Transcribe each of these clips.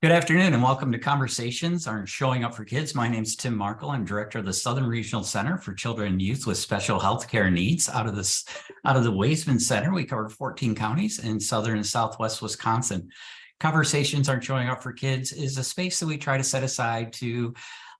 Good afternoon and welcome to Conversations on Showing Up for Kids. My name is Tim Markle. I'm director of the Southern Regional Center for Children and Youth with Special Healthcare Needs. Out of the Waisman Center, we cover 14 counties in southern and southwest Wisconsin. Conversations on Showing Up for Kids is a space that we try to set aside to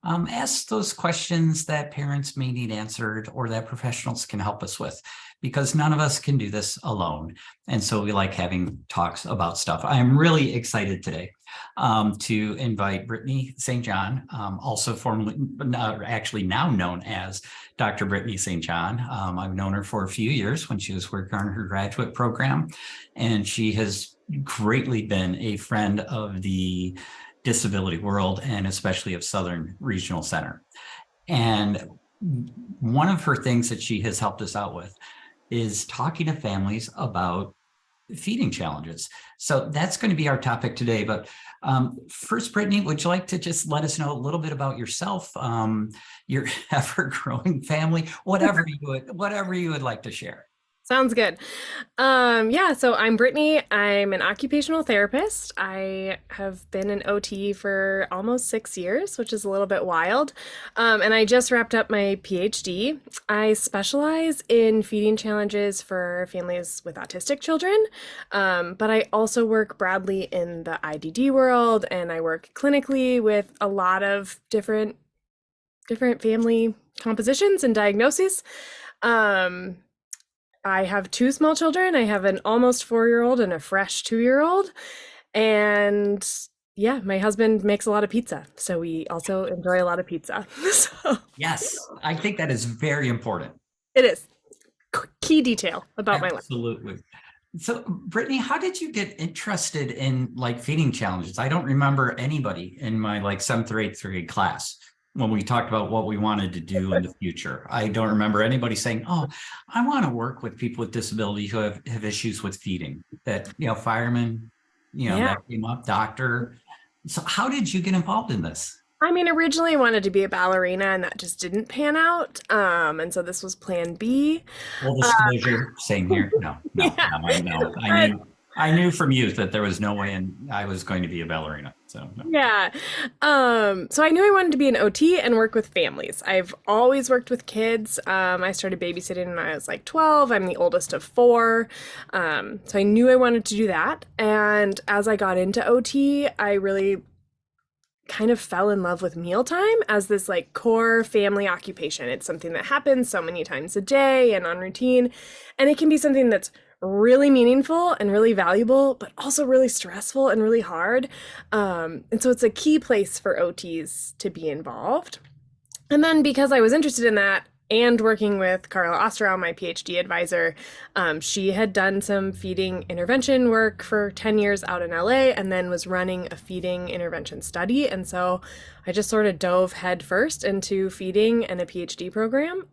ask those questions that parents may need answered or that professionals can help us with, because none of us can do this alone. And so we like having talks about stuff. I am really excited today to invite Brittany St. also formerly, actually now known as Dr. Brittany St. I've known her for a few years when she was working on her graduate program, and she has greatly been a friend of the disability world and especially of Southern Regional Center. And one of her things that she has helped us out with is talking to families about feeding challenges. So that's going to be our topic today. But first, Brittany, would you like to just let us know a little bit about yourself, your ever-growing family, whatever you would like to share? Sounds good. Yeah, so I'm Brittany. I'm an occupational therapist. I have been an OT for almost 6 years, which is a little bit wild. And I just wrapped up my PhD. I specialize in feeding challenges for families with autistic children, but I also work broadly in the IDD world, and I work clinically with a lot of different family compositions and diagnoses. I have two small children. I have an almost 4-year-old and a fresh 2-year-old. And yeah, my husband makes a lot of pizza. So we also enjoy a lot of pizza. So Yes, I think that is very important. it is key detail about my life. Absolutely. So, Brittany, how did you get interested in feeding challenges? I don't remember anybody in my 7th or 8th grade class when we talked about what we wanted to do in the future. I don't remember anybody saying, "Oh, I want to work with people with disabilities who have issues with feeding." That, firemen, Yeah. that came up, doctor. So how did you get involved in this? I mean, originally I wanted to be a ballerina and that just didn't pan out. And so this was plan B. Full Uh, disclosure, same here. No, no, yeah. no, I know. I knew from youth that there was no way I was going to be a ballerina. So no. Yeah. So I knew I wanted to be an OT and work with families. I've always worked with kids. I started babysitting when I was 12. I'm the oldest of 4. So I knew I wanted to do that. And as I got into OT, I really kind of fell in love with mealtime as this core family occupation. It's something that happens so many times a day and on routine. And it can be something that's really meaningful and really valuable, but also really stressful and really hard. And so it's a key place for OTs to be involved. And then because I was interested in that and working with Carla Osterau, my PhD advisor, she had done some feeding intervention work for 10 years out in LA and then was running a feeding intervention study. And so I just sort of dove headfirst into feeding and a PhD program.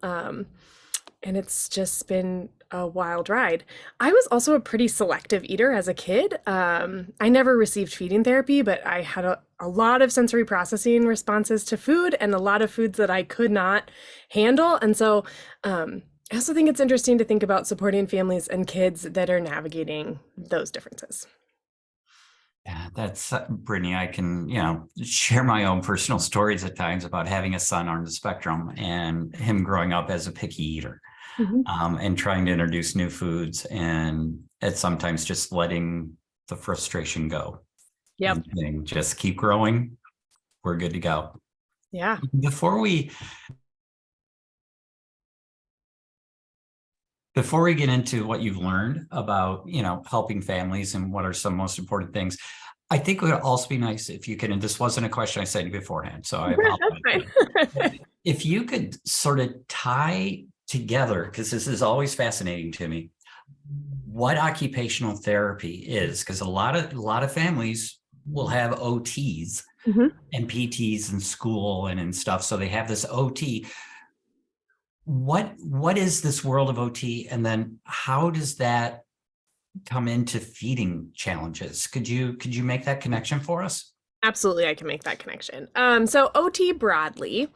And it's just been a wild ride. I was also a pretty selective eater as a kid. I never received feeding therapy, but I had a lot of sensory processing responses to food and a lot of foods that I could not handle. And so I also think it's interesting to think about supporting families and kids that are navigating those differences. Yeah, that's Brittany. I can, share my own personal stories at times about having a son on the spectrum and him growing up as a picky eater, Mhm. and trying to introduce new foods, and it's sometimes just letting the frustration go Yep. and saying, just keep growing. We're good to go. Yeah. Before we get into what you've learned about, helping families and what are some most important things, I think it would also be nice if you could, and this wasn't a question I said beforehand, so I apologize. That's fine. If you could sort of tie together, because this is always fascinating to me, what occupational therapy is, because a lot of families will have OTs Mhm. and PTs in school and in stuff, so they have this OT. What is this world of OT, and then how does that come into feeding challenges? Could you make that connection for us? Absolutely, I can make that connection. So OT broadly,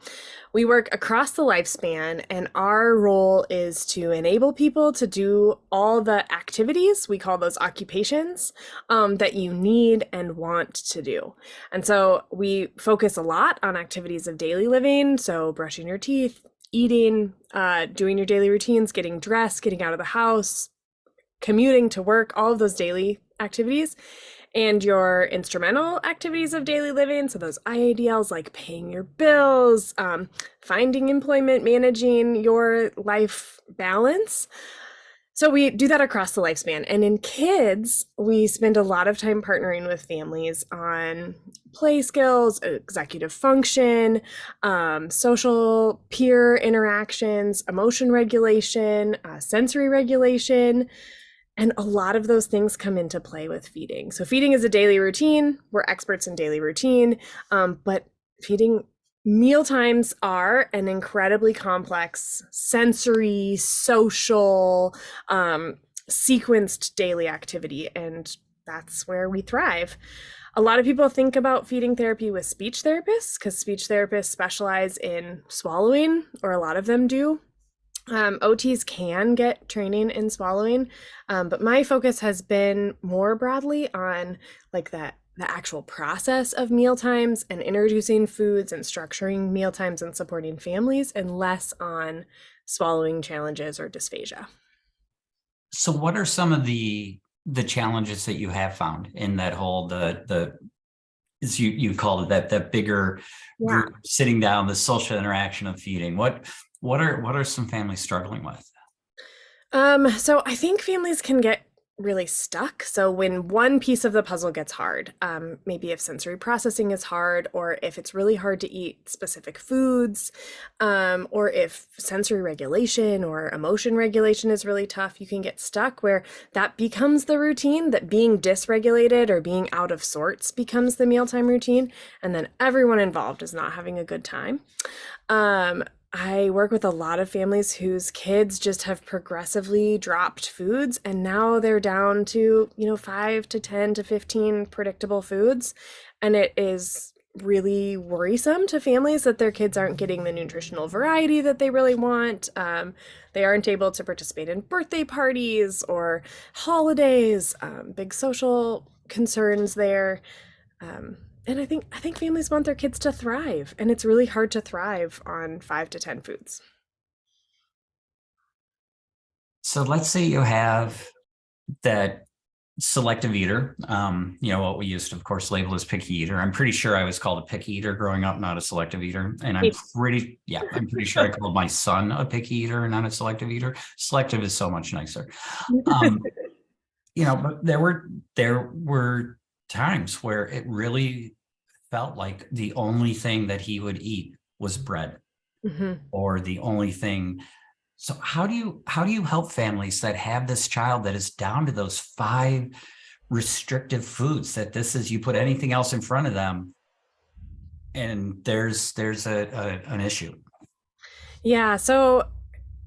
we work across the lifespan, and our role is to enable people to do all the activities, we call those occupations, that you need and want to do. And so we focus a lot on activities of daily living, so brushing your teeth, eating, doing your daily routines, getting dressed, getting out of the house, commuting to work, all of those daily activities, and your instrumental activities of daily living. So those IADLs like paying your bills, finding employment, managing your life balance. So we do that across the lifespan. And in kids, we spend a lot of time partnering with families on play skills, executive function, social peer interactions, emotion regulation, sensory regulation. And a lot of those things come into play with feeding. So feeding is a daily routine. We're experts in daily routine, but feeding meal times are an incredibly complex sensory, social, sequenced daily activity, and that's where we thrive. A lot of people think about feeding therapy with speech therapists because speech therapists specialize in swallowing, or a lot of them do. OTs can get training in swallowing, but my focus has been more broadly on like the actual process of meal times and introducing foods and structuring meal times and supporting families, and less on swallowing challenges or dysphagia. So what are some of the challenges that you have found in that whole the as you called it, that bigger Yeah. group sitting down, the social interaction of feeding? What are some families struggling with? So I think families can get really stuck. So when one piece of the puzzle gets hard, maybe if sensory processing is hard, or if it's really hard to eat specific foods, or if sensory regulation or emotion regulation is really tough, you can get stuck where that becomes the routine, that being dysregulated or being out of sorts becomes the mealtime routine, and then everyone involved is not having a good time. Um, I work with a lot of families whose kids just have progressively dropped foods, and now they're down to, 5 to 10 to 15 predictable foods. And it is really worrisome to families that their kids aren't getting the nutritional variety that they really want. They aren't able to participate in birthday parties or holidays, big social concerns there. And I think families want their kids to thrive, and it's really hard to thrive on 5 to 10 foods. So let's say you have that selective eater, what we used to, of course, label as picky eater. I'm pretty sure I was called a picky eater growing up, not a selective eater. And I'm pretty sure I called my son a picky eater and not a selective eater. Selective is so much nicer. Um, but there were times where it really felt like the only thing that he would eat was bread, Mhm. or the only thing. So how do you help families that have this child that is down to those five restrictive foods, that this is, you put anything else in front of them and there's an issue? Yeah, so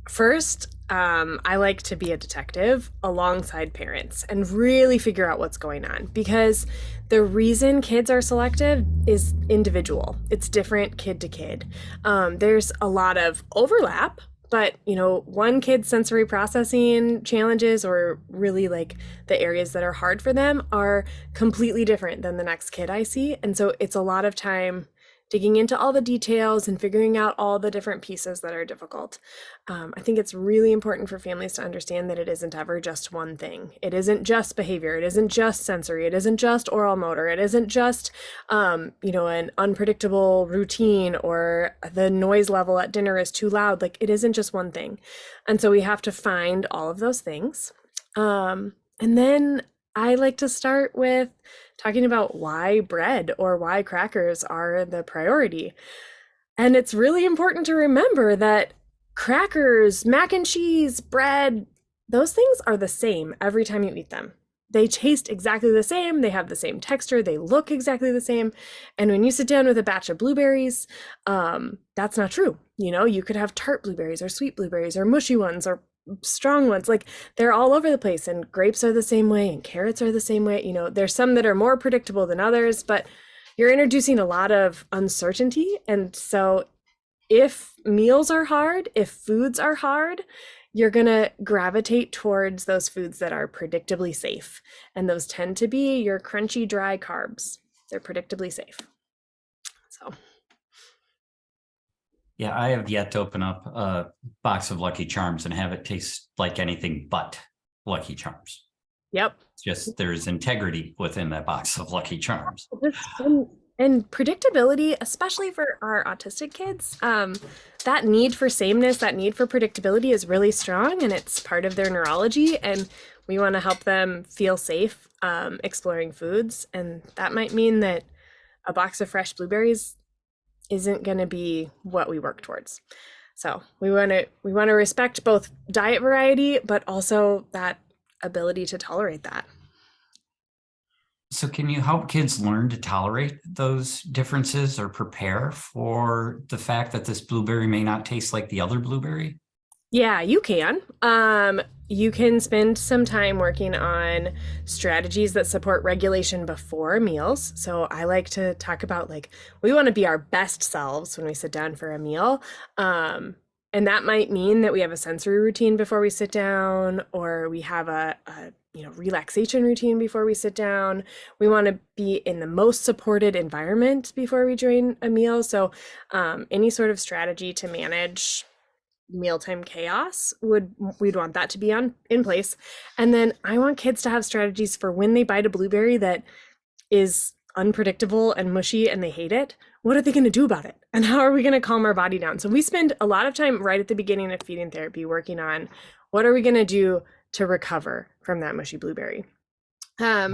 first, I like to be a detective alongside parents and really figure out what's going on, because the reason kids are selective is individual. It's different kid to kid. There's a lot of overlap, but one kid's sensory processing challenges, or really like the areas that are hard for them, are completely different than the next kid I see. And so it's a lot of time digging into all the details and figuring out all the different pieces that are difficult. I think it's really important for families to understand that it isn't ever just one thing. It isn't just behavior. It isn't just sensory. It isn't just oral motor. It isn't just, an unpredictable routine, or the noise level at dinner is too loud. Like, it isn't just one thing. And so we have to find all of those things. And then I like to start with talking about why bread or why crackers are the priority. And it's really important to remember that crackers, mac and cheese, bread, those things are the same every time you eat them. They taste exactly the same, they have the same texture, they look exactly the same. And when you sit down with a batch of blueberries, that's not true. You could have tart blueberries or sweet blueberries or mushy ones or strong ones. Like, they're all over the place, and grapes are the same way and carrots are the same way. There's some that are more predictable than others, but you're introducing a lot of uncertainty. And so if meals are hard, if foods are hard, you're going to gravitate towards those foods that are predictably safe. And those tend to be your crunchy, dry carbs. They're predictably safe. So, Yeah, I have yet to open up a box of Lucky Charms and have it taste like anything but Lucky Charms. yep. It's just there's integrity within that box of Lucky Charms. And predictability, especially for our autistic kids, that need for sameness, that need for predictability is really strong, and it's part of their neurology. And we want to help them feel safe exploring foods. And that might mean that a box of fresh blueberries isn't going to be what we work towards. So we want to respect both diet variety, but also that ability to tolerate that. So can you help kids learn to tolerate those differences or prepare for the fact that this blueberry may not taste like the other blueberry? Yeah, you can. You can spend some time working on strategies that support regulation before meals. So I like to talk about like we want to be our best selves when we sit down for a meal. And that might mean that we have a sensory routine before we sit down, or we have a relaxation routine before we sit down. We want to be in the most supported environment before we join a meal. So any sort of strategy to manage mealtime chaos we'd want that to be in place. And then I want kids to have strategies for when they bite a blueberry that is unpredictable and mushy and they hate it. What are they going to do about it? And how are we going to calm our body down? So we spend a lot of time right at the beginning of feeding therapy working on what are we going to do to recover from that mushy blueberry. Yeah,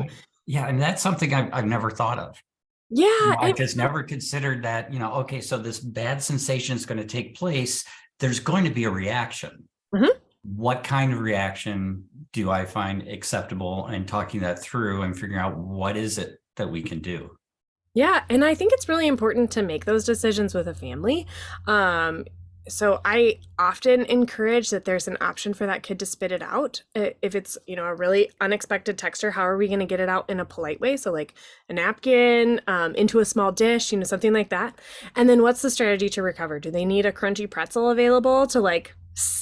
and that's something I've never thought of. Yeah, I just never considered that, okay, so this bad sensation is going to take place. There's going to be a reaction. Mhm. What kind of reaction do I find acceptable, and talking that through and figuring out what is it that we can do? Yeah, and I think it's really important to make those decisions with a family. So I often encourage that there's an option for that kid to spit it out. If it's, a really unexpected texture, how are we going to get it out in a polite way? So like a napkin, into a small dish, something like that. And then what's the strategy to recover? Do they need a crunchy pretzel available to like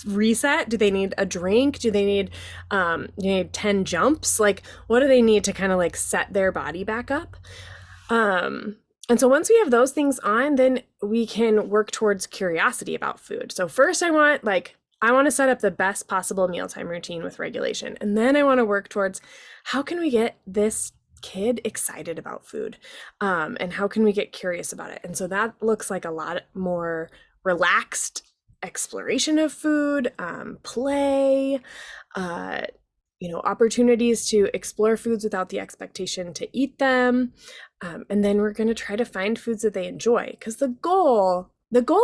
reset? Do they need a drink? Do they need 10 jumps? Like what do they need to kind of like set their body back up? And so once we have those things on, then we can work towards curiosity about food. So first I want to set up the best possible mealtime routine with regulation. And then I want to work towards how can we get this kid excited about food? And how can we get curious about it? And so that looks like a lot more relaxed exploration of food, play, opportunities to explore foods without the expectation to eat them. And then we're going to try to find foods that they enjoy, because the goal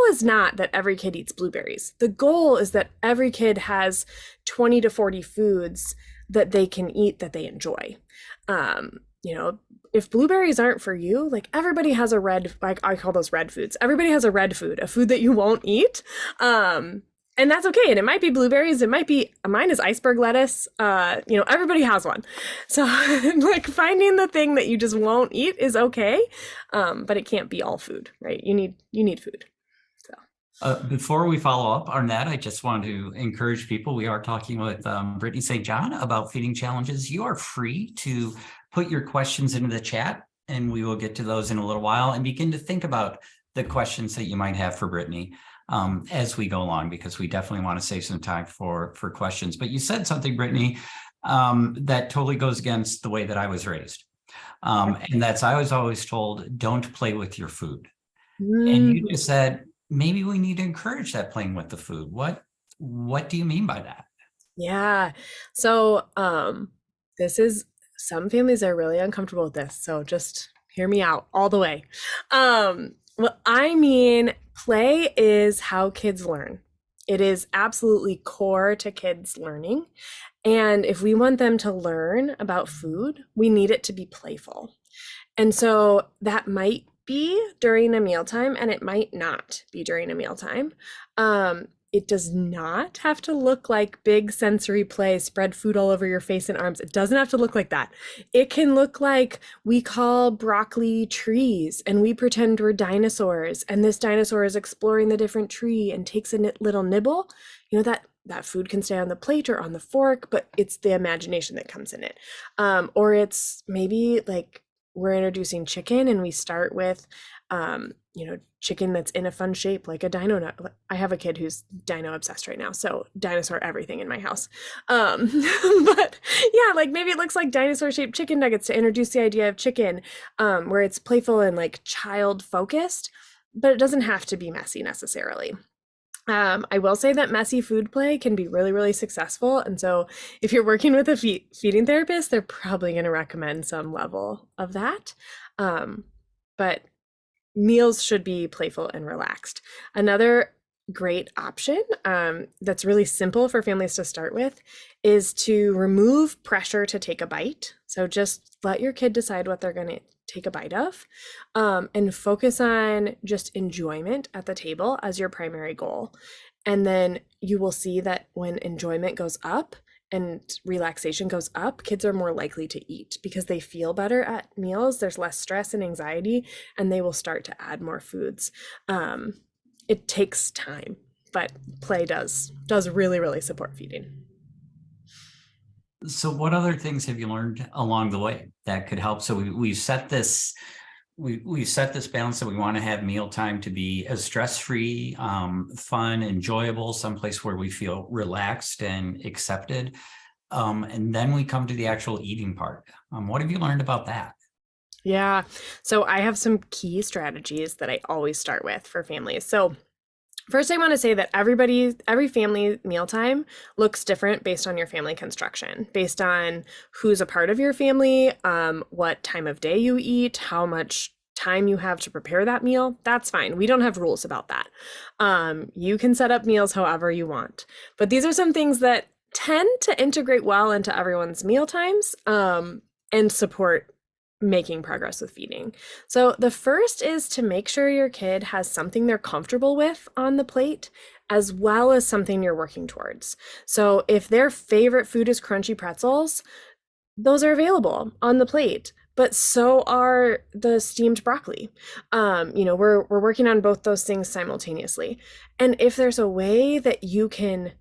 is not that every kid eats blueberries. The goal is that every kid has 20 to 40 foods that they can eat that they enjoy. If blueberries aren't for you, like everybody has a red, like I call those red foods. Everybody has a red food, a food that you won't eat. And that's okay. And it might be blueberries. It might be, mine is iceberg lettuce. Everybody has one. So like finding the thing that you just won't eat is okay. But it can't be all food, right? You need food. So. Before we follow up on that, I just want to encourage people. We are talking with Brittany St. about feeding challenges. You are free to put your questions into the chat, and we will get to those in a little while and begin to think about the questions that you might have for Brittany as we go along, because we definitely want to save some time for questions. But you said something, Brittany, that totally goes against the way that I was raised. And that's, I was always told, don't play with your food. And you just said, maybe we need to encourage that playing with the food. What do you mean by that? Yeah. So some families are really uncomfortable with this. So just hear me out all the way. Well, I mean, play is how kids learn. It is absolutely core to kids learning. And if we want them to learn about food, we need it to be playful. And so that might be during a mealtime, and it might not be during a mealtime. it does not have to look like big sensory play, spread food all over your face and arms. It doesn't have to look like that. It can look like we call broccoli trees and we pretend we're dinosaurs, and this dinosaur is exploring the different tree and takes a little nibble. You know, that food can stay on the plate or on the fork, but it's the imagination that comes in it. Or it's maybe like we're introducing chicken and we start with chicken that's in a fun shape, like a dino nut. I have a kid who's dino obsessed right now, so dinosaur everything in my house. But yeah, like maybe it looks like dinosaur shaped chicken nuggets to introduce the idea of chicken, where it's playful and like child focused, but it doesn't have to be messy necessarily. I will say that messy food play can be really, really successful. And so if you're working with a feeding therapist, they're probably going to recommend some level of that. But meals should be playful and relaxed. Another great option that's really simple for families to start with is to remove pressure to take a bite. So just let your kid decide what they're going to take a bite of, and focus on just enjoyment at the table as your primary goal. And then you will see that when enjoyment goes up and relaxation goes up, kids are more likely to eat because they feel better at meals. There's less stress and anxiety, and they will start to add more foods. It takes time, but play does really, really support feeding. So what other things have you learned along the way that could help? So we set this, we set this balance that we want to have mealtime to be as stress-free, fun, enjoyable, someplace where we feel relaxed and accepted. And then we come to the actual eating part. What have you learned about that? Yeah. So I have some key strategies that I always start with for families. So first, I want to say that every family mealtime looks different based on your family construction, based on who's a part of your family, what time of day you eat, how much time you have to prepare that meal. That's fine. We don't have rules about that. You can set up meals however you want. But these are some things that tend to integrate well into everyone's meal times, and support making progress with feeding. So the first is to make sure your kid has something they're comfortable with on the plate, as well as something you're working towards. So if their favorite food is crunchy pretzels, those are available on the plate, but so are the steamed broccoli. We're working on both those things simultaneously. And if there's a way that you can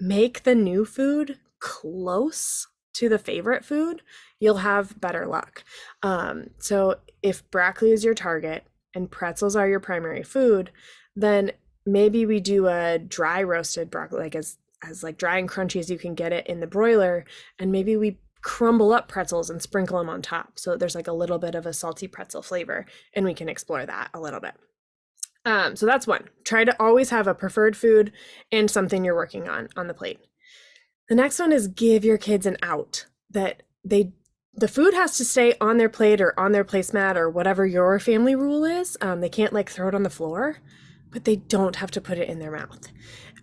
make the new food close to the favorite food, you'll have better luck. So if broccoli is your target and pretzels are your primary food, then maybe we do a dry roasted broccoli, like as like dry and crunchy as you can get it in the broiler, and maybe we crumble up pretzels and sprinkle them on top, so there's like a little bit of a salty pretzel flavor, and we can explore that a little bit. So that's one. Try to always have a preferred food and something you're working on the plate. The next one is give your kids an out, that the food has to stay on their plate or on their placemat or whatever your family rule is. They can't like throw it on the floor, but they don't have to put it in their mouth.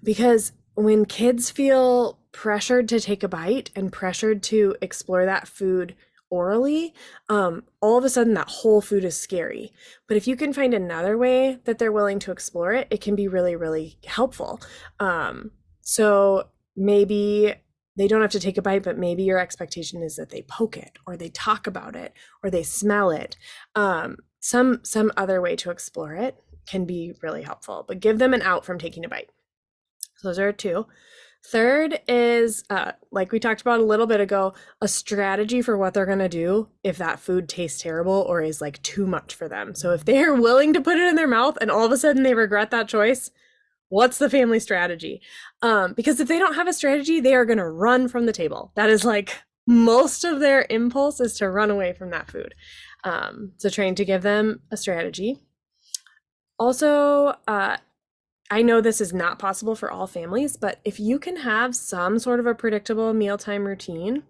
Because when kids feel pressured to take a bite and pressured to explore that food orally, all of a sudden that whole food is scary. But if you can find another way that they're willing to explore it, it can be really, really helpful. So maybe they don't have to take a bite, but maybe your expectation is that they poke it or they talk about it or they smell it. Some other way to explore it can be really helpful, but give them an out from taking a bite. So those are two. Third is, like we talked about a little bit ago, a strategy for what they're going to do if that food tastes terrible or is like too much for them. So if they're willing to put it in their mouth and all of a sudden they regret that choice, what's the family strategy? Because if they don't have a strategy, they are going to run from the table. That is like most of their impulse is to run away from that food. So trying to give them a strategy. Also, I know this is not possible for all families, but if you can have some sort of a predictable mealtime routine,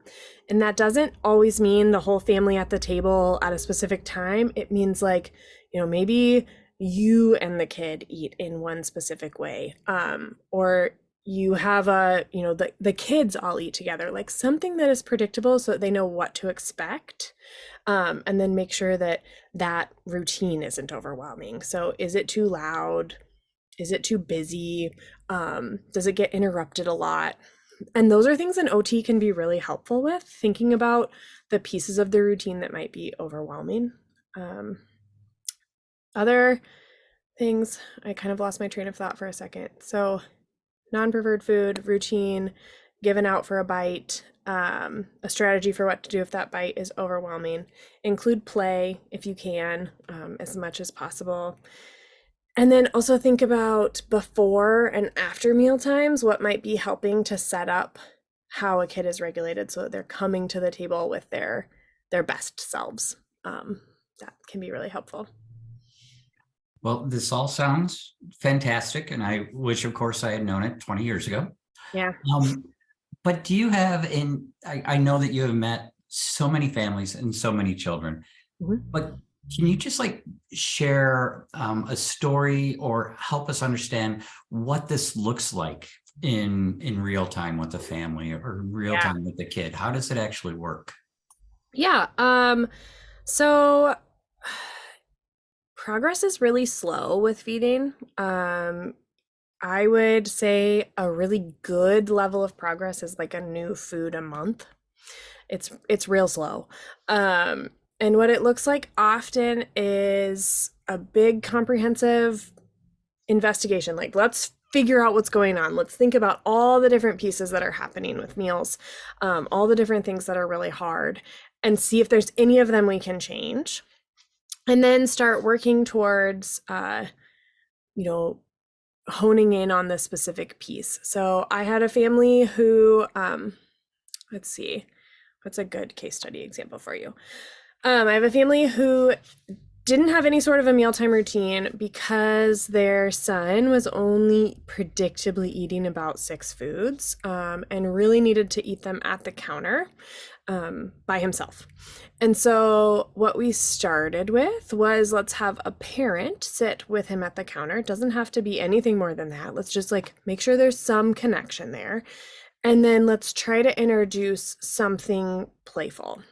and that doesn't always mean the whole family at the table at a specific time, it means like, maybe you and the kid eat in one specific way, or you have the kids all eat together, like something that is predictable so that they know what to expect, and then make sure that that routine isn't overwhelming. So is it too loud? Is it too busy? Does it get interrupted a lot? And those are things an OT can be really helpful with, thinking about the pieces of the routine that might be overwhelming. Other things, I kind of lost my train of thought for a second. So, non-preferred food, routine, given out for a bite, a strategy for what to do if that bite is overwhelming. Include play if you can, as much as possible. And then also think about before and after meal times, what might be helping to set up how a kid is regulated so that they're coming to the table with their best selves. That can be really helpful. Well, this all sounds fantastic, and I wish, of course, I had known it 20 years ago. Yeah. But do you have, I know that you have met so many families and so many children, but can you just like share a story or help us understand what this looks like in real time with the family or real time with the kid? How does it actually work? Yeah. So progress is really slow with feeding. I would say a really good level of progress is like a new food a month. It's real slow. And what it looks like often is a big comprehensive investigation. Like, let's figure out what's going on. Let's think about all the different pieces that are happening with meals, all the different things that are really hard, and see if there's any of them we can change. And then start working towards, honing in on the specific piece. So I had a family who, let's see, what's a good case study example for you? I have a family who didn't have any sort of a mealtime routine because their son was only predictably eating about 6 foods, and really needed to eat them at the counter by himself. And so what we started with was, let's have a parent sit with him at the counter. It doesn't have to be anything more than that. Let's just like make sure there's some connection there. And then let's try to introduce something playful.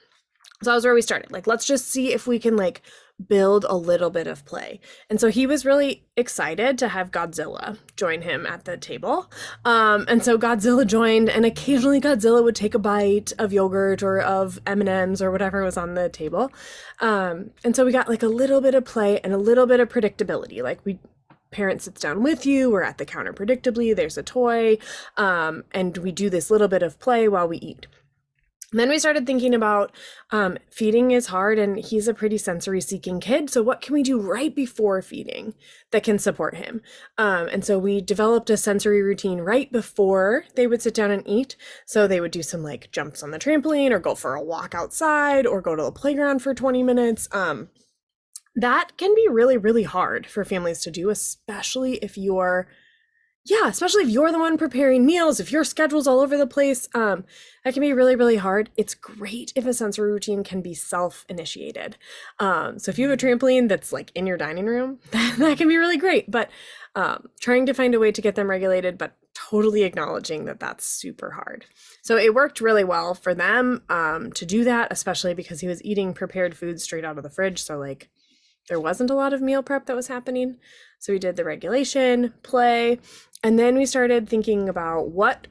So that was where we started. Like, let's just see if we can like build a little bit of play. And so he was really excited to have Godzilla join him at the table. And so Godzilla joined, and occasionally Godzilla would take a bite of yogurt or of M&Ms or whatever was on the table. And so we got like a little bit of play and a little bit of predictability. Like, parent sits down with you, we're at the counter predictably, there's a toy, and we do this little bit of play while we eat. And then we started thinking about feeding is hard, and he's a pretty sensory seeking kid. So what can we do right before feeding that can support him? And so we developed a sensory routine right before they would sit down and eat. So they would do some like jumps on the trampoline, or go for a walk outside, or go to the playground for 20 minutes. That can be really, really hard for families to do, especially if you're the one preparing meals, if your schedule's all over the place. That can be really, really hard. It's great if a sensory routine can be self-initiated. So if you have a trampoline that's like in your dining room, that can be really great. But trying to find a way to get them regulated, but totally acknowledging that that's super hard. So it worked really well for them to do that, especially because he was eating prepared foods straight out of the fridge. So like, there wasn't a lot of meal prep that was happening. So we did the regulation, play, and then we started thinking about what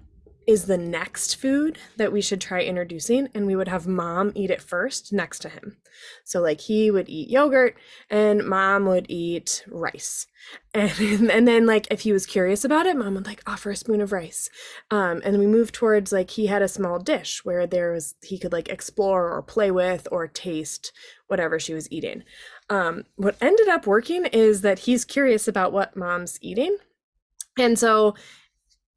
is the next food that we should try introducing, and we would have mom eat it first next to him. So like, he would eat yogurt and mom would eat rice. And then like, if he was curious about it, mom would like offer a spoon of rice. And we moved towards like, he had a small dish where he could like explore or play with or taste whatever she was eating. What ended up working is that he's curious about what mom's eating. And so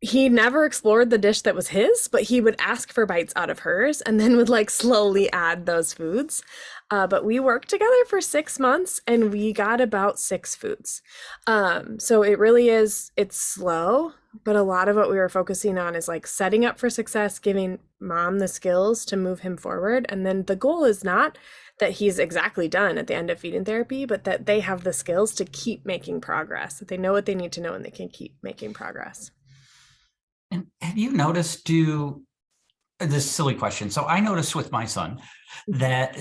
he never explored the dish that was his, but he would ask for bites out of hers and then would like slowly add those foods. But we worked together for 6 months and we got about 6 foods. So it really is, it's slow, but a lot of what we were focusing on is like setting up for success, giving mom the skills to move him forward. And then the goal is not that he's exactly done at the end of feeding therapy, but that they have the skills to keep making progress, that they know what they need to know and they can keep making progress. And have you noticed, this silly question. So I noticed with my son that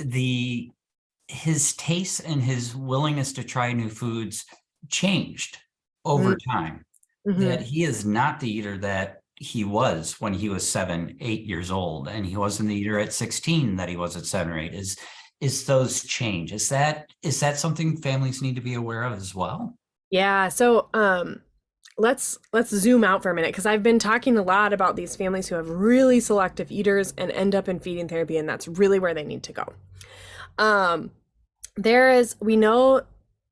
his taste and his willingness to try new foods changed over time, Mm-hmm. that he is not the eater that he was when he was 7, 8 years old, and he wasn't the eater at 16 that he was at 7 or 8. Is those change? Is that something families need to be aware of as well? Yeah, so let's zoom out for a minute because I've been talking a lot about these families who have really selective eaters and end up in feeding therapy, and that's really where they need to go. Um, we know,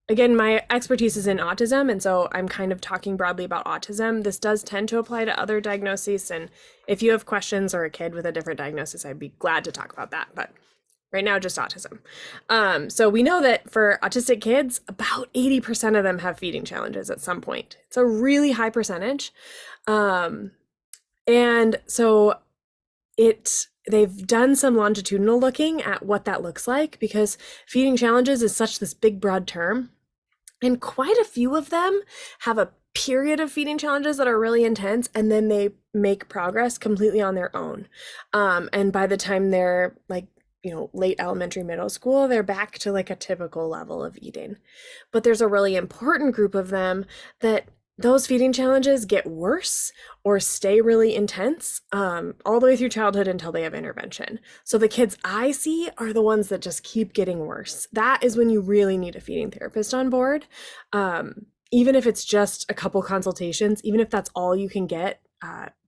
again, my expertise is in autism, and so I'm kind of talking broadly about autism. This does tend to apply to other diagnoses, and if you have questions or a kid with a different diagnosis, I'd be glad to talk about that. But right now, just autism. So we know that for autistic kids, about 80% of them have feeding challenges at some point. It's a really high percentage. Um, and so they've done some longitudinal looking at what that looks like because feeding challenges is such this big broad term. And quite a few of them have a period of feeding challenges that are really intense, and then they make progress completely on their own. And by the time they're like, late elementary, middle school, they're back to like a typical level of eating. But there's a really important group of them that those feeding challenges get worse or stay really intense all the way through childhood until they have intervention. So the kids I see are the ones that just keep getting worse. That is when you really need a feeding therapist on board. Even if it's just a couple consultations, even if that's all you can get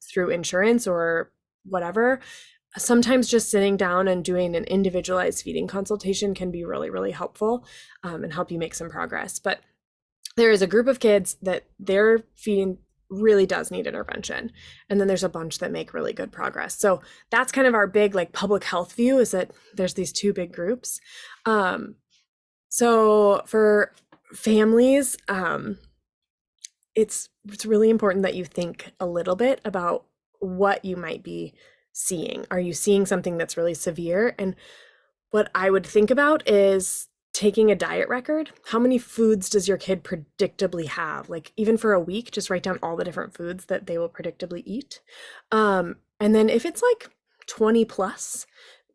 through insurance or whatever, sometimes just sitting down and doing an individualized feeding consultation can be really, really helpful and help you make some progress. But there is a group of kids that their feeding really does need intervention. And then there's a bunch that make really good progress. So that's kind of our big like public health view, is that there's these two big groups. So for families, it's really important that you think a little bit about what you might be seeing. Are you seeing something that's really severe? And what I would think about is taking a diet record. How many foods does your kid predictably have? Like even for a week, just write down all the different foods that they will predictably eat. And then if it's like 20 plus,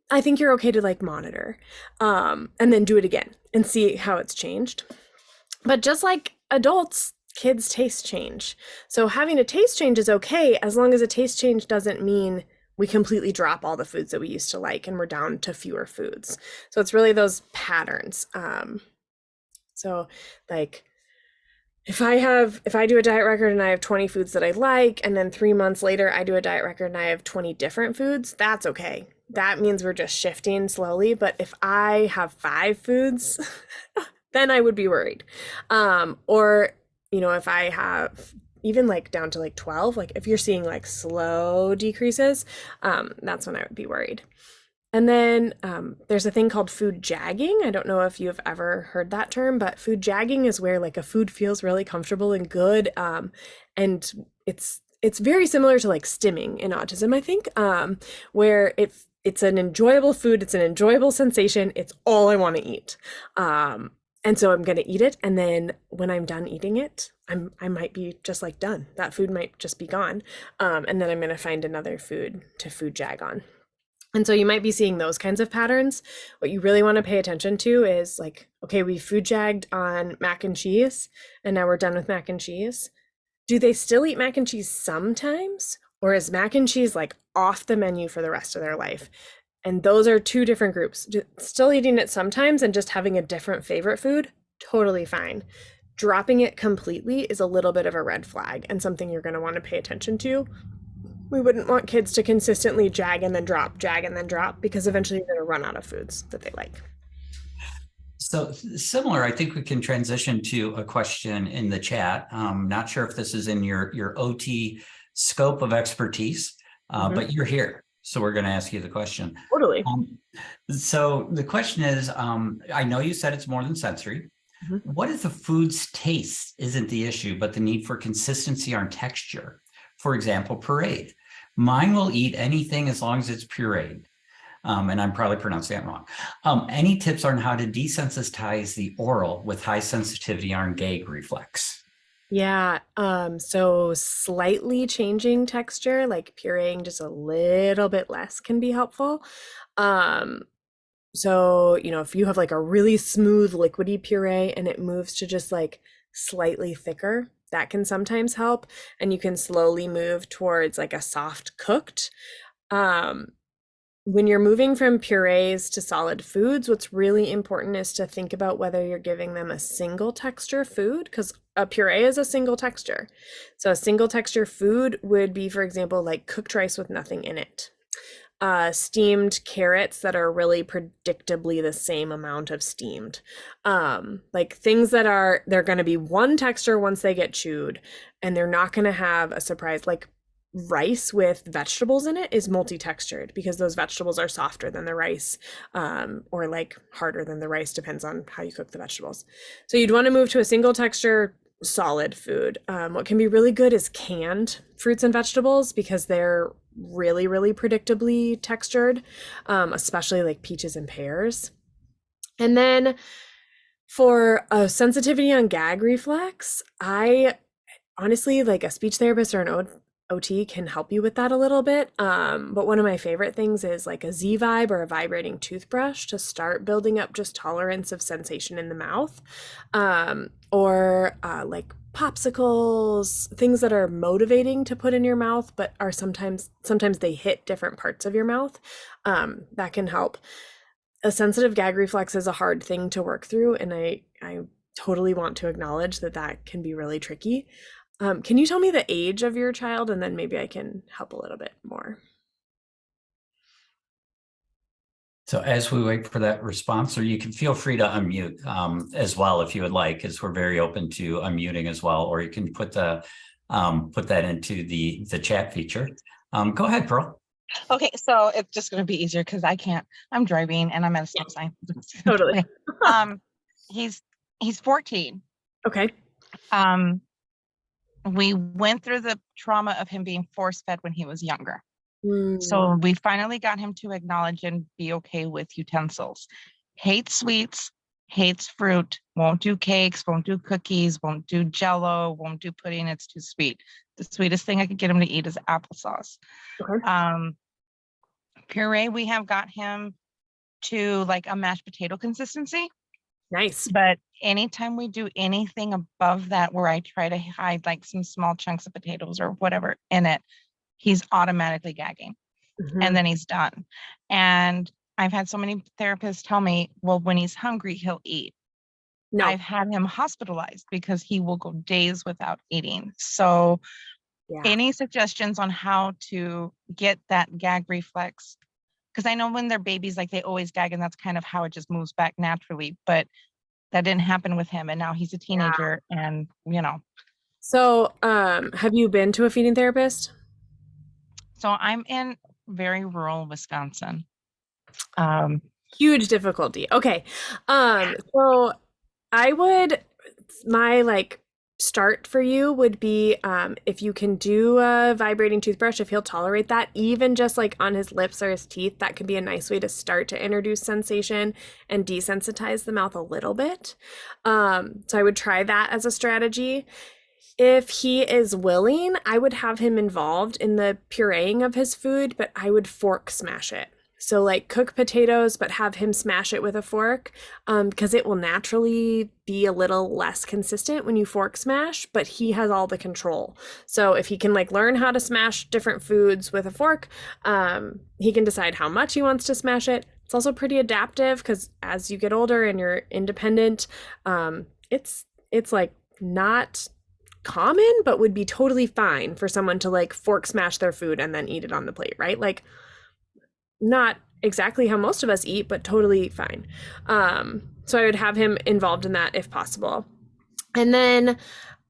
I think you're okay to like monitor and then do it again and see how it's changed. But just like adults, kids' taste change. So having a taste change is okay as long as a taste change doesn't mean we completely drop all the foods that we used to like and we're down to fewer foods. So it's really those patterns. So like if I do a diet record and I have 20 foods that I like, and then 3 months later I do a diet record and I have 20 different foods, that's okay. That means we're just shifting slowly. But if I have 5 foods, then I would be worried. Or, if I have even like down to like 12, like if you're seeing like slow decreases, that's when I would be worried. And then there's a thing called food jagging. I don't know if you've ever heard that term, but food jagging is where like a food feels really comfortable and good. And it's very similar to like stimming in autism, I think, where it's an enjoyable food, it's an enjoyable sensation, it's all I want to eat. And so I'm going to eat it, and then when I'm done eating it, I might be just like done. That food might just be gone. And then I'm going to find another food to food jag on. And so you might be seeing those kinds of patterns. What you really want to pay attention to is like, okay, we food jagged on mac and cheese, and now we're done with mac and cheese. Do they still eat mac and cheese sometimes? Or is mac and cheese like off the menu for the rest of their life? And those are two different groups. Still eating it sometimes and just having a different favorite food, totally fine. Dropping it completely is a little bit of a red flag and something you're going to want to pay attention to. We wouldn't want kids to consistently jag and then drop, because eventually you're going to run out of foods that they like. So similar, I think we can transition to a question in the chat. Not sure if this is in your OT scope of expertise, but you're here. So we're going to ask you the question. Totally. So the question is, I know you said it's more than sensory. What if the food's taste isn't the issue, but the need for consistency on texture? For example, pureed. Mine will eat anything as long as it's pureed. And I'm probably pronouncing that wrong. Any tips on how to desensitize the oral with high sensitivity on gag reflex? Yeah, so slightly changing texture, like pureeing just a little bit less can be helpful. So, if you have like a really smooth liquidy puree and it moves to just like slightly thicker, That can sometimes help, and you can slowly move towards like a soft cooked. Um, when you're moving from purees to solid foods, what's really important is to think about whether you're giving them a single texture food, because a puree is a single texture. So a single texture food would be, for example, like cooked rice with nothing in it. Steamed carrots that are really predictably the same amount of steamed. Like things that they're going to be one texture once they get chewed, and they're not going to have a surprise. Like rice with vegetables in it is multi-textured because those vegetables are softer than the rice, or like harder than the rice, depends on how you cook the vegetables. So you'd want to move to a single texture solid food. What can be really good is canned fruits and vegetables because they're really, really predictably textured, especially like peaches and pears. And then for a sensitivity on gag reflex, I honestly, like a speech therapist or an OT can help you with that a little bit. But one of my favorite things is like a Z vibe or a vibrating toothbrush to start building up just tolerance of sensation in the mouth. Or like popsicles, things that are motivating to put in your mouth, but are sometimes they hit different parts of your mouth. That can help. A sensitive gag reflex is a hard thing to work through, and I totally want to acknowledge that can be really tricky. Can you tell me the age of your child, and then maybe I can help a little bit more? So as we wait for that response, or you can feel free to unmute as well if you would like, as we're very open to unmuting as well, or you can put that into the chat feature. Go ahead, Pearl. Okay, so it's just going to be easier because I can't. I'm driving and I'm at a stop sign. Totally. He's 14. Okay. We went through the trauma of him being force-fed when he was younger. Mm. So we finally got him to acknowledge and be okay with utensils. Hates sweets, hates fruit, won't do cakes, won't do cookies, won't do Jello, won't do pudding. It's too sweet. The sweetest thing I could get him to eat is applesauce. Okay. Puree, we have got him to like a mashed potato consistency. Nice. But anytime we do anything above that, where I try to hide like some small chunks of potatoes or whatever in it, he's automatically gagging. And then he's done. And I've had so many therapists tell me, well, when he's hungry, he'll eat. No. I've had him hospitalized because he will go days without eating. So any suggestions on how to get that gag reflex? Because I know when they're babies, like they always gag, and that's kind of how it just moves back naturally. But that didn't happen with him, and now he's a teenager, and So, have you been to a feeding therapist? So I'm in very rural Wisconsin. Huge difficulty. Okay. So my start for you would be if you can do a vibrating toothbrush, if he'll tolerate that, even just like on his lips or his teeth, that could be a nice way to start to introduce sensation and desensitize the mouth a little bit. So I would try that as a strategy. If he is willing, I would have him involved in the pureeing of his food, but I would fork smash it. So like cook potatoes, but have him smash it with a fork, because it will naturally be a little less consistent when you fork smash, but he has all the control. So if he can like learn how to smash different foods with a fork, he can decide how much he wants to smash it. It's also pretty adaptive because as you get older and you're independent, it's like not common, but would be totally fine for someone to like fork smash their food and then eat it on the plate, right? Like not exactly how most of us eat, but totally fine. So I would have him involved in that if possible. And then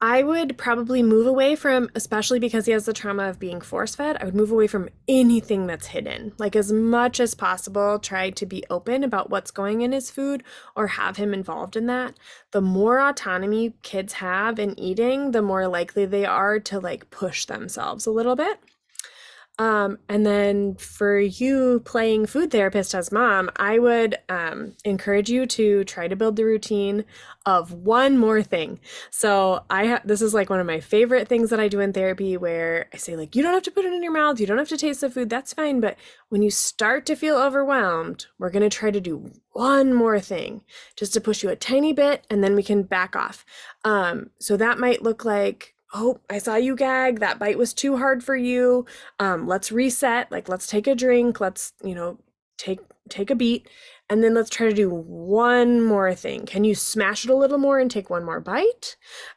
I would probably move away from, especially because he has the trauma of being force-fed, I would move away from anything that's hidden. Like as much as possible, try to be open about what's going in his food or have him involved in that. The more autonomy kids have in eating, the more likely they are to like push themselves a little bit. And then for you playing food therapist as mom, I would encourage you to try to build the routine of one more thing. So this is like one of my favorite things that I do in therapy where I say like, you don't have to put it in your mouth. You don't have to taste the food. That's fine. But when you start to feel overwhelmed, we're going to try to do one more thing just to push you a tiny bit and then we can back off. So that might look like, oh, I saw you gag. That bite was too hard for you. Let's reset. Like, let's take a drink. Let's, take a beat. And then let's try to do one more thing. Can you smash it a little more and take one more bite?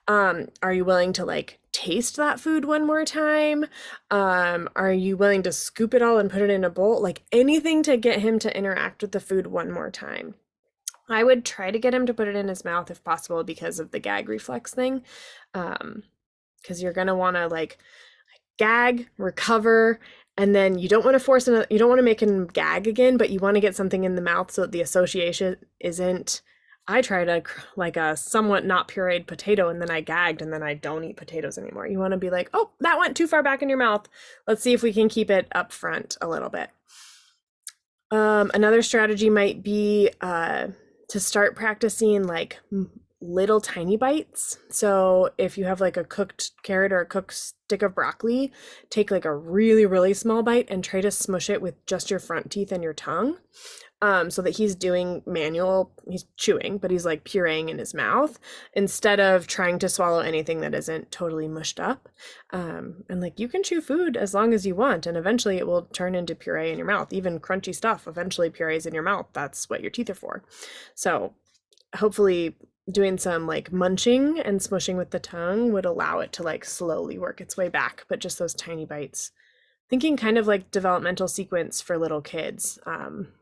Are you willing to like taste that food one more time? Are you willing to scoop it all and put it in a bowl? Like anything to get him to interact with the food one more time. I would try to get him to put it in his mouth if possible because of the gag reflex thing. Because you're going to want to like gag, recover, and then you don't want to you don't want to make him gag again, but you want to get something in the mouth so that the association isn't, I tried like a somewhat not pureed potato and then I gagged and then I don't eat potatoes anymore. You want to be like, oh, that went too far back in your mouth. Let's see if we can keep it up front a little bit. Another strategy might be to start practicing like little tiny bites. So if you have like a cooked carrot or a cooked stick of broccoli, take like a really, really small bite and try to smush it with just your front teeth and your tongue. So that he's chewing, but he's like pureeing in his mouth instead of trying to swallow anything that isn't totally mushed up. And like you can chew food as long as you want, and eventually it will turn into puree in your mouth. Even crunchy stuff eventually purees in your mouth. That's what your teeth are for. So hopefully doing some like munching and smushing with the tongue would allow it to like slowly work its way back, but just those tiny bites. Thinking kind of like developmental sequence for little kids.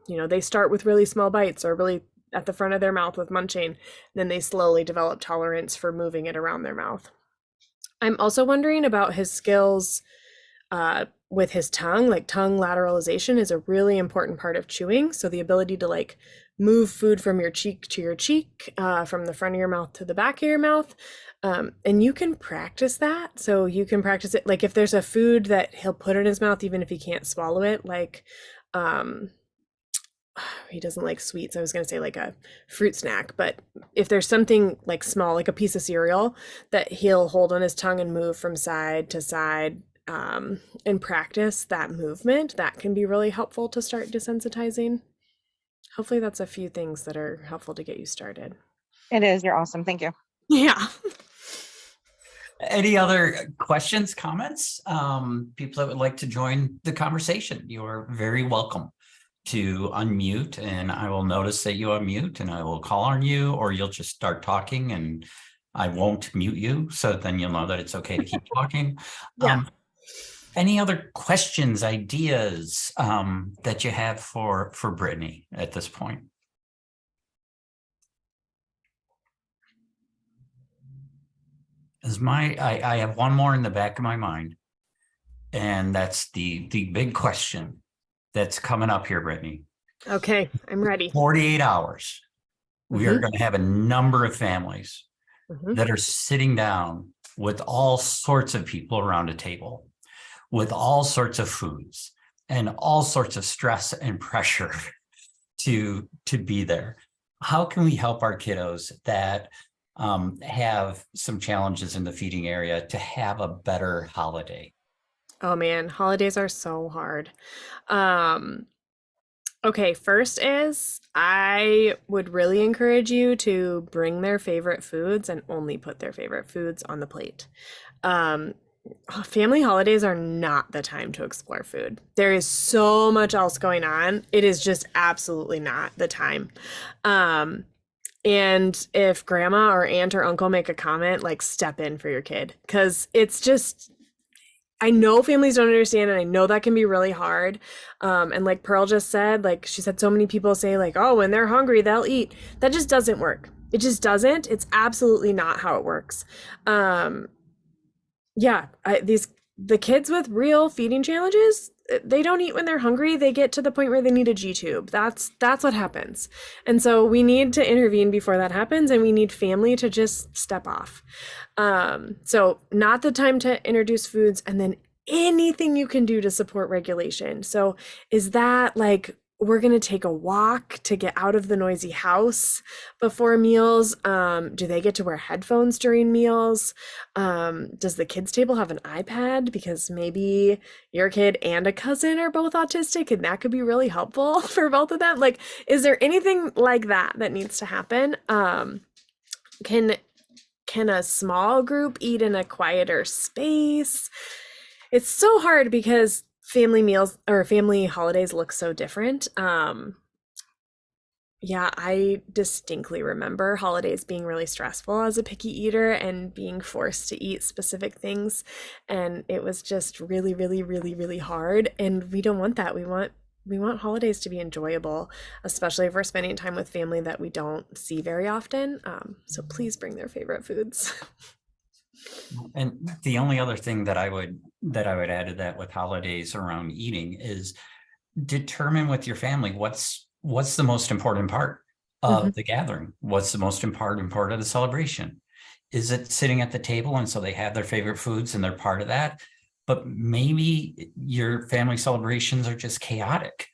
They start with really small bites or really at the front of their mouth with munching, then they slowly develop tolerance for moving it around their mouth. I'm also wondering about his skills with his tongue. Like tongue lateralization is a really important part of chewing. So the ability to like move food from your cheek to your cheek, from the front of your mouth to the back of your mouth. And you can practice that. So you can practice it. Like if there's a food that he'll put in his mouth, even if he can't swallow it, like, he doesn't like sweets. I was going to say like a fruit snack, but if there's something like small, like a piece of cereal that he'll hold on his tongue and move from side to side, and practice that movement, that can be really helpful to start desensitizing. Hopefully that's a few things that are helpful to get you started. It is. You're awesome. Thank you. Yeah. Any other questions, comments? People that would like to join the conversation, you are very welcome to unmute, and I will notice that you unmute and I will call on you, or you'll just start talking and I won't mute you. So then you'll know that it's okay to keep talking. Yeah. Any other questions, ideas that you have for Brittany at this point? I have one more in the back of my mind, and that's the big question that's coming up here, Brittany. Okay, I'm ready. 48 hours. We are going to have a number of families that are sitting down with all sorts of people around a table, with all sorts of foods and all sorts of stress and pressure to be there. How can we help our kiddos that have some challenges in the feeding area to have a better holiday? Oh man, holidays are so hard. Okay, first is I would really encourage you to bring their favorite foods and only put their favorite foods on the plate. Family holidays are not the time to explore food. There is so much else going on. It is just absolutely not the time. And if grandma or aunt or uncle make a comment, like step in for your kid, because it's just, I know families don't understand, and I know that can be really hard. And like Pearl just said, like she said, so many people say like, oh, when they're hungry, they'll eat. That just doesn't work. It just doesn't. It's absolutely not how it works. The kids with real feeding challenges, they don't eat when they're hungry. They get to the point where they need a G-tube. That's what happens. And so we need to intervene before that happens, and we need family to just step off. So not the time to introduce foods. And then anything you can do to support regulation. So is that like we're going to take a walk to get out of the noisy house before meals? Do they get to wear headphones during meals? Does the kids table have an iPad? Because maybe your kid and a cousin are both autistic and that could be really helpful for both of them. Like, is there anything like that that needs to happen? Can a small group eat in a quieter space? It's so hard because family meals or family holidays look so different. Yeah, I distinctly remember holidays being really stressful as a picky eater and being forced to eat specific things. And it was just really, really, really, really hard. And we don't want that. We want holidays to be enjoyable, especially if we're spending time with family that we don't see very often. So please bring their favorite foods. And the only other thing that I would add to that with holidays around eating is determine with your family what's the most important part of the gathering. What's the most important part of the celebration? Is it sitting at the table and so they have their favorite foods and they're part of that? But maybe your family celebrations are just chaotic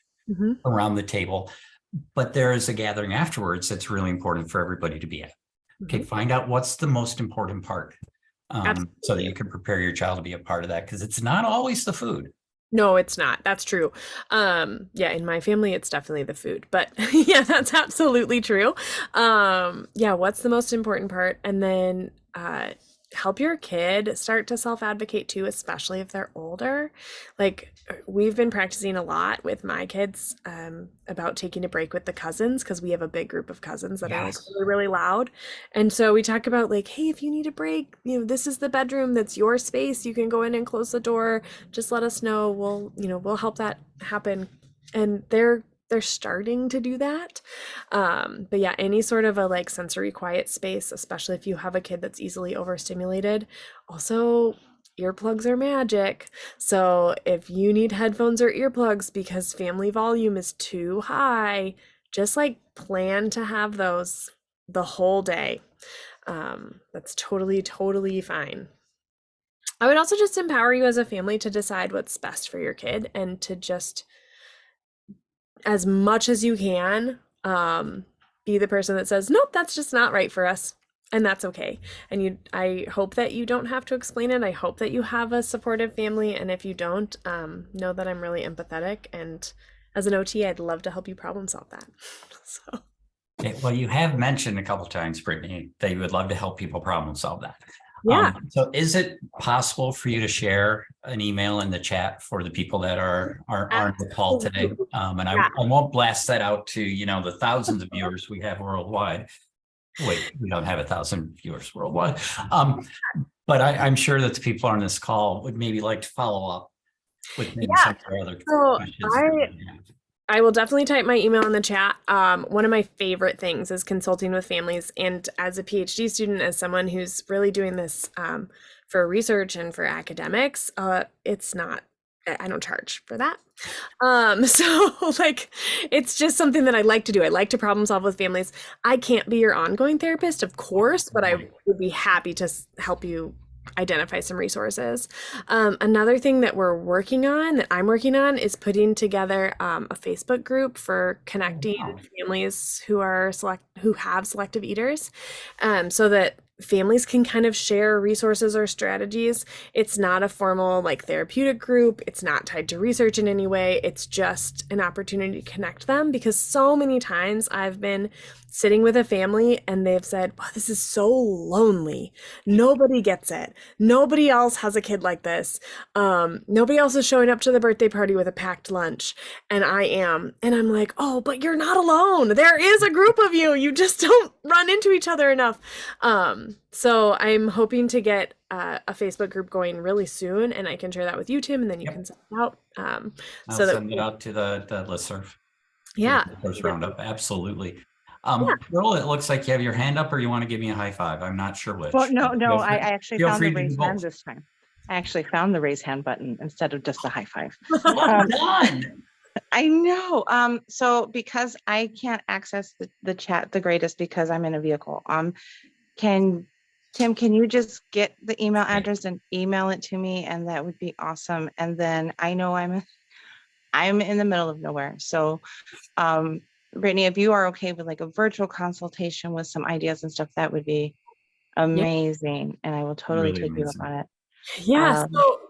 around the table, but there is a gathering afterwards that's really important for everybody to be at. Okay, find out what's the most important part. So that you can prepare your child to be a part of that, because it's not always the food. No, it's not. That's true. Yeah, in my family, it's definitely the food, but yeah, that's absolutely true. Yeah, what's the most important part? And then help your kid start to self-advocate too, especially if they're older. Like we've been practicing a lot with my kids about taking a break with the cousins because we have a big group of cousins that are like really, really loud. And so we talk about like, hey, if you need a break, this is the bedroom, that's your space. You can go in and close the door. Just let us know. We'll help that happen. And they're starting to do that. But yeah, any sort of a like sensory quiet space, especially if you have a kid that's easily overstimulated. Also, earplugs are magic. So if you need headphones or earplugs because family volume is too high, just like plan to have those the whole day. That's totally, totally fine. I would also just empower you as a family to decide what's best for your kid and to just as much as you can, be the person that says, nope, that's just not right for us. And that's okay. And I hope that you don't have to explain it. I hope that you have a supportive family. And if you don't, know that I'm really empathetic. And as an OT, I'd love to help you problem solve that. So. Okay, well, you have mentioned a couple of times, Brittany, that you would love to help people problem solve that. Yeah. So is it possible for you to share an email in the chat for the people that are on the call today? And I won't blast that out to, the thousands of viewers we have worldwide. Wait, we don't have 1,000 viewers worldwide. But I'm sure that the people on this call would maybe like to follow up with maybe some of their other questions. I will definitely type my email in the chat. One of my favorite things is consulting with families. And as a PhD student, as someone who's really doing this for research and for academics, it's not, I don't charge for that. So like, it's just something that I like to do. I like to problem solve with families. I can't be your ongoing therapist, of course, but I would be happy to help you identify some resources. Another thing that I'm working on is putting together a Facebook group for connecting families who have selective eaters, so that families can kind of share resources or strategies. It's not a formal like therapeutic group. It's not tied to research in any way. It's just an opportunity to connect them, because so many times I've been sitting with a family and they've said, wow, this is so lonely. Nobody gets it. Nobody else has a kid like this. Nobody else is showing up to the birthday party with a packed lunch. And I am. And I'm like, oh, but you're not alone. There is a group of you. You just don't run into each other enough. So I'm hoping to get a Facebook group going really soon, and I can share that with you, Tim, and then you can send it out. I'll send it out to the listserv. Yeah. First roundup. Absolutely. Earl, it looks like you have your hand up, or you want to give me a high five. I'm not sure which. Well, no, I actually found the raise hand this time. I actually found the raise hand button instead of just the high five. Well done. I know. So because I can't access the chat the greatest because I'm in a vehicle, can Tim, can you just get the email address and email it to me? And that would be awesome. And then I know I'm in the middle of nowhere. So Brittany, if you are okay with like a virtual consultation with some ideas and stuff, that would be amazing. And I will totally Really take you up amazing. on it. Yeah. So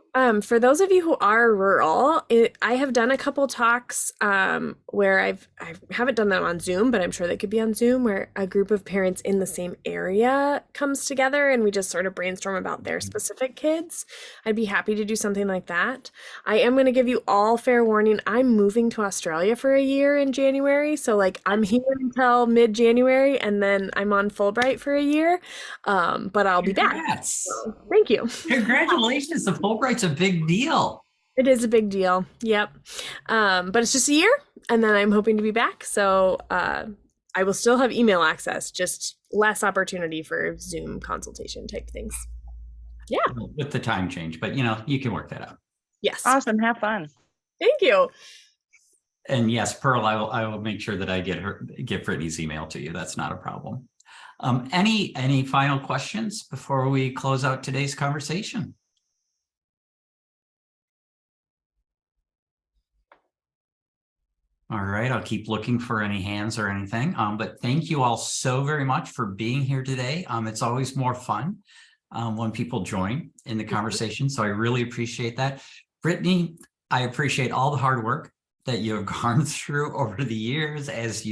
for those of you who are rural, I have done a couple talks where I haven't done them on Zoom, but I'm sure they could be on Zoom, where a group of parents in the same area comes together and we just sort of brainstorm about their specific kids. I'd be happy to do something like that. I am going to give you all fair warning. I'm moving to Australia for a year in January. So like I'm here until mid-January and then I'm on Fulbright for a year. But I'll be back. So, thank you. Congratulations. The Fulbright's a big deal. It is a big deal. Yep. But it's just a year and then I'm hoping to be back. So I will still have email access, just less opportunity for Zoom consultation type things. Yeah. With the time change, but you can work that out. Yes. Awesome. Have fun. Thank you. And yes, Pearl, I will make sure that I get Brittany's email to you. That's not a problem. Any final questions before we close out today's conversation? All right, I'll keep looking for any hands or anything. But thank you all so very much for being here today. It's always more fun when people join in the conversation. So I really appreciate that. Brittany, I appreciate all the hard work that you have gone through over the years as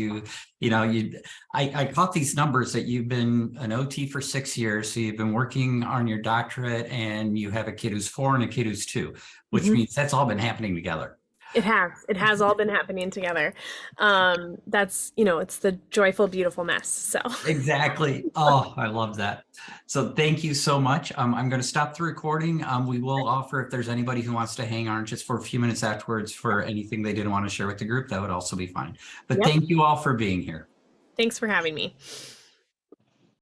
I caught these numbers that you've been an OT for 6 years. So you've been working on your doctorate and you have a kid who's 4 and a kid who's 2, which means that's all been happening together. It has all been happening together. That's, it's the joyful, beautiful mess. So exactly. Oh, I love that. So thank you so much. I'm going to stop the recording. We will offer, if there's anybody who wants to hang on just for a few minutes afterwards for anything they didn't want to share with the group, that would also be fine. But thank you all for being here. Thanks for having me.